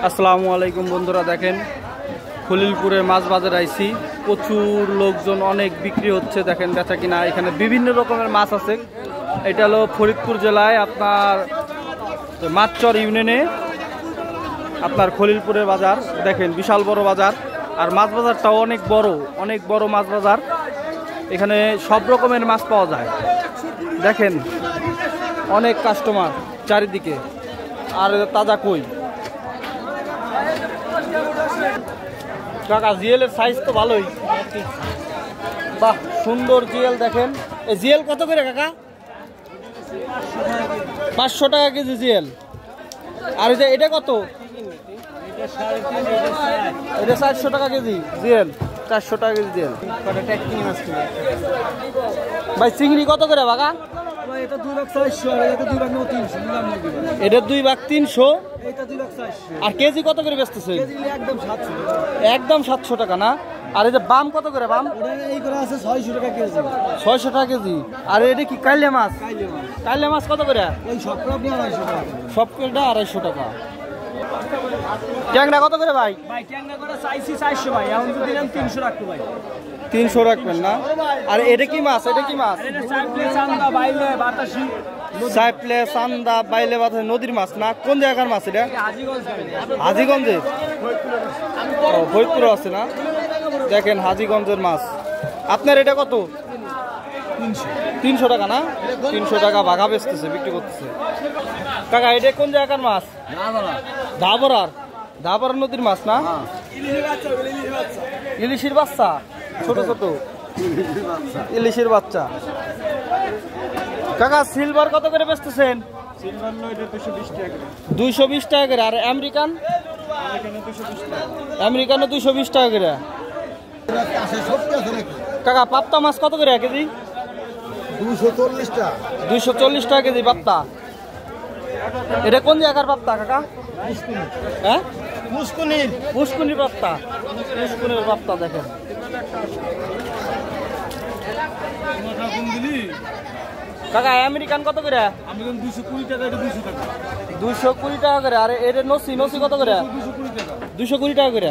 আসসালামু আলাইকুম বন্ধুরা, দেখেন খলিলপুরে মাছ বাজার আইছি। প্রচুর লোকজন, অনেক বিক্রি হচ্ছে। দেখেন বেচা কিনা, এখানে বিভিন্ন রকমের মাছ আছে। এটা হলো ফরিদপুর জেলায় আপনার মাছচর ইউনিয়নে আপনার খলিলপুরের বাজার। দেখেন বিশাল বড় বাজার, আর মাছ বাজারটাও অনেক বড় মাছ বাজার। এখানে সব রকমের মাছ পাওয়া যায়। দেখেন অনেক কাস্টমার চারিদিকে, আর তাজা কই। কাকা জিএলের সাইজ তো ভালোই, বাহ সুন্দর জিএল। দেখেন এই জিএল কত করে কাকা? 500 টাকা কেজি জিএল। আর এটা কত? এটা 400 টাকা কেজি জিএল। 400 টাকা কেজি জিএল। ভাই চিংড়ি কত করে বাগা? এটা 2 লাখ 400, এটা 2 লাখ 300 নিলাম। এটা 2 লাখ 300, এটা 2 লাখ 400। আর কেজি কত করে বেচতেছে? কেজি একদম 700 টাকা। একদম 700 টাকা না? আর এই যে বাম কত করে বাম? ওটা এই করে আছে 600 টাকা কেজি। 600 টাকা কেজি। আর এটা কি কাইলে মাছ? কাইলে মাছ কত করে? ওই সবটা আপনি 250 টাকা। সবটা 250 টাকা। ট্যাংরা কত করে ভাই? ভাই ট্যাংরা করে চাইছি 400 ভাই, এখন তো দিলাম 300 রাখবো ভাই। 300 রাখবেন না? আর এটা কি মাছ? এটা কি মাছ? এটা সাইপ্লে চান্দা বাইলে বাতাসি। সাইপ্লে চান্দা বাইলে বাতাসি নদীর মাছ না? কোন জায়গার মাছ এটা? হাজীগঞ্জ। হাজীগঞ্জের? ও ফরিদপুর আছে না? দেখেন হাজীগঞ্জের মাছ। আপনার এটা কত? 300 টাকা না? 300 টাকা বাঘা বেচতেছে, বিক্রি করতেছে। কাকা এটা কোন জায়গার মাছ? ধাবরার নদীর মাছ না? ইলিশের বাচ্চা, ছোট ছোট ইলিশের বাচ্চা। কাকা সিলভার কত করে বেচতেছেন? সিলভার লো এটা 220 টাকা। 220 টাকা করে। আর আমেরিকান? আমেরিকানও 220 টাকা করে। কাকা পাপ্তা মাছ কত করে কেজি? 240 টাকা। 240 টাকা কেজি পাপ্তা। এটা কোন জায়গার পাপ্তা কাকা? হ্যাঁ, পুষ্কুনির পাপ্তা। পুষ্কুনির পাপ্তা দেখেন। কাকা আমেরিকান কত করে? আমেরিকান 220 টাকা, এটা 200 টাকা। 220 টাকা করে। আর এটা নসি কত করে? 220 টাকা করে।